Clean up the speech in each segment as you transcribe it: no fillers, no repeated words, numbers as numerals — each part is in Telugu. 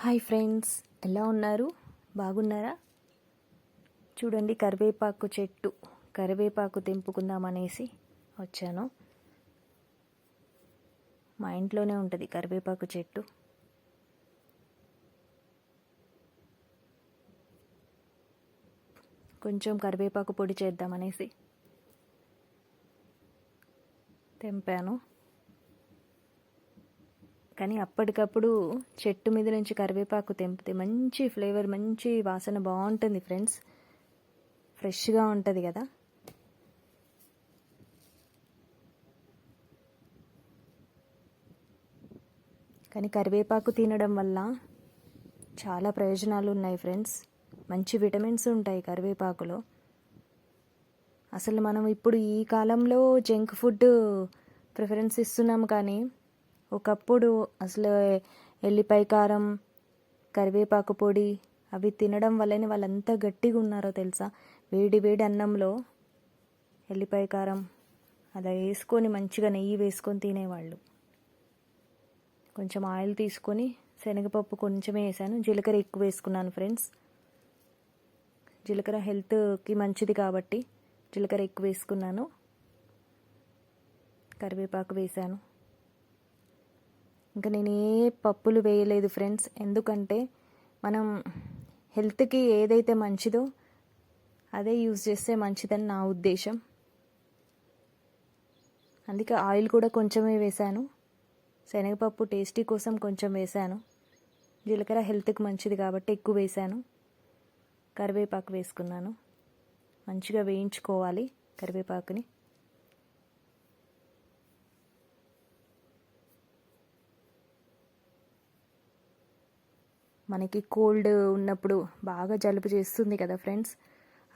హాయ్ ఫ్రెండ్స్, ఎలా ఉన్నారు? బాగున్నారా? చూడండి, కరివేపాకు చెట్టు. కరివేపాకు తెంపుకుందామనేసి వచ్చాను. మా ఇంట్లోనే ఉంటుంది కరివేపాకు చెట్టు. కొంచెం కరివేపాకు పొడి చేద్దామనేసి తెంపాను. కానీ అప్పటికప్పుడు చెట్టు మీద నుంచి కరివేపాకు తెంపితే మంచి ఫ్లేవర్, మంచి వాసన బాగుంటుంది ఫ్రెండ్స్. ఫ్రెష్గా ఉంటుంది కదా. కానీ కరివేపాకు తినడం వల్ల చాలా ప్రయోజనాలు ఉన్నాయి ఫ్రెండ్స్. మంచి విటమిన్స్ ఉంటాయి కరివేపాకులో. అసలు మనం ఇప్పుడు ఈ కాలంలో జంక్ ఫుడ్ ప్రిఫరెన్స్ ఇస్తున్నాం, కానీ ఒకప్పుడు అసలు ఎల్లిపాయ కారం, కరివేపాకు పొడి అవి తినడం వల్లనే వాళ్ళంతా గట్టిగా ఉన్నారో తెలుసా. వేడి వేడి అన్నంలో ఎల్లిపాయ కారం అలా వేసుకొని మంచిగా నెయ్యి వేసుకొని తినేవాళ్ళు. కొంచెం ఆయిల్ తీసుకొని శనగపప్పు కొంచెమే వేసాను, జీలకర్ర ఎక్కువ వేసుకున్నాను ఫ్రెండ్స్. జీలకర్ర హెల్త్కి మంచిది కాబట్టి జీలకర్ర ఎక్కువ వేసుకున్నాను. కరివేపాకు వేసాను. ఇంకా నేను ఏ పప్పులు వేయలేదు ఫ్రెండ్స్, ఎందుకంటే మనం హెల్త్కి ఏదైతే మంచిదో అదే యూజ్ చేస్తే మంచిదని నా ఉద్దేశం. అందుకే ఆయిల్ కూడా కొంచెమే వేసాను. శనగపప్పు టేస్టీ కోసం కొంచెం వేసాను. జీలకర్ర హెల్త్కి మంచిది కాబట్టి ఎక్కువ వేసాను. కరివేపాకు వేసుకున్నాను. మంచిగా వేయించుకోవాలి కరివేపాకుని. మనకి కోల్డ్ ఉన్నప్పుడు బాగా జలుబు చేస్తుంది కదా ఫ్రెండ్స్.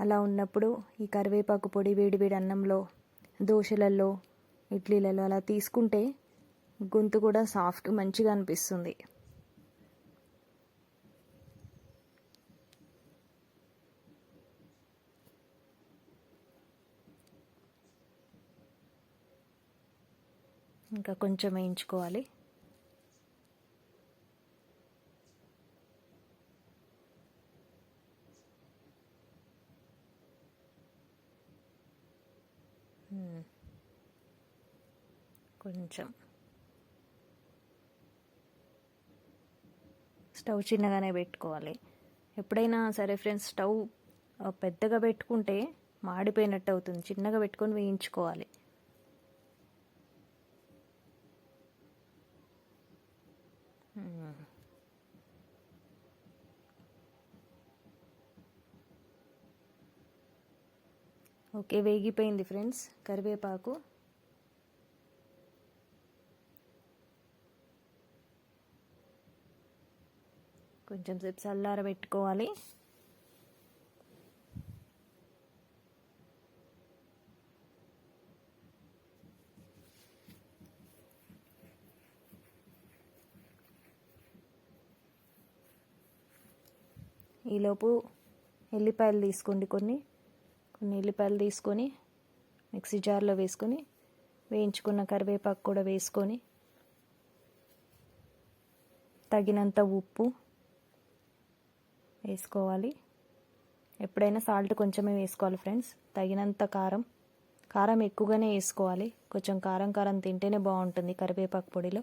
అలా ఉన్నప్పుడు ఈ కరివేపాకు పొడి వేడి వేడి అన్నంలో, దోశలలో, ఇడ్లీలలో అలా తీసుకుంటే గొంతు కూడా సాఫ్ట్ మంచిగా అనిపిస్తుంది. ఇంకా కొంచెం వేయించుకోవాలి. కొంచెం స్టవ్ చిన్నగానే పెట్టుకోవాలి ఎప్పుడైనా సరే ఫ్రెండ్స్. స్టవ్ పెద్దగా పెట్టుకుంటే మాడిపోయినట్టు అవుతుంది. చిన్నగా పెట్టుకొని వేయించుకోవాలి. ఓకే, వేగిపోయింది ఫ్రెండ్స్ కరివేపాకు. కొంచెం సేపు చల్లారబెట్టుకోవాలి. ఈలోపు ఎల్లిపాయలు తీసుకోండి. కొన్ని ఎల్లిపాయలు తీసుకొని మిక్సీ జార్లో వేసుకొని వేయించుకున్న కరివేపాకు కూడా వేసుకొని తగినంత ఉప్పు వేసుకోవాలి. ఎప్పుడైనా సాల్ట్ కొంచెమే వేసుకోవాలి ఫ్రెండ్స్. తగినంత కారం ఎక్కువగానే వేసుకోవాలి. కొంచెం కారం తింటేనే బాగుంటుంది కరివేపాకు పొడిలో.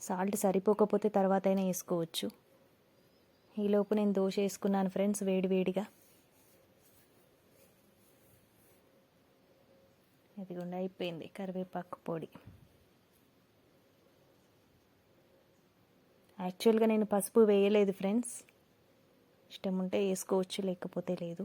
సాల్ట్ సరిపోకపోతే తర్వాత అయినా వేసుకోవచ్చు. ఈలోపు నేను దోశ వేసుకున్నాను ఫ్రెండ్స్ వేడివేడిగా. ఇదిగోండి, అయిపోయింది కరివేపాకు పొడి. యాక్చువల్గా నేను పసుపు వేయలేదు ఫ్రెండ్స్. ఇష్టం ఉంటే వేసుకోవచ్చు, లేకపోతే లేదు.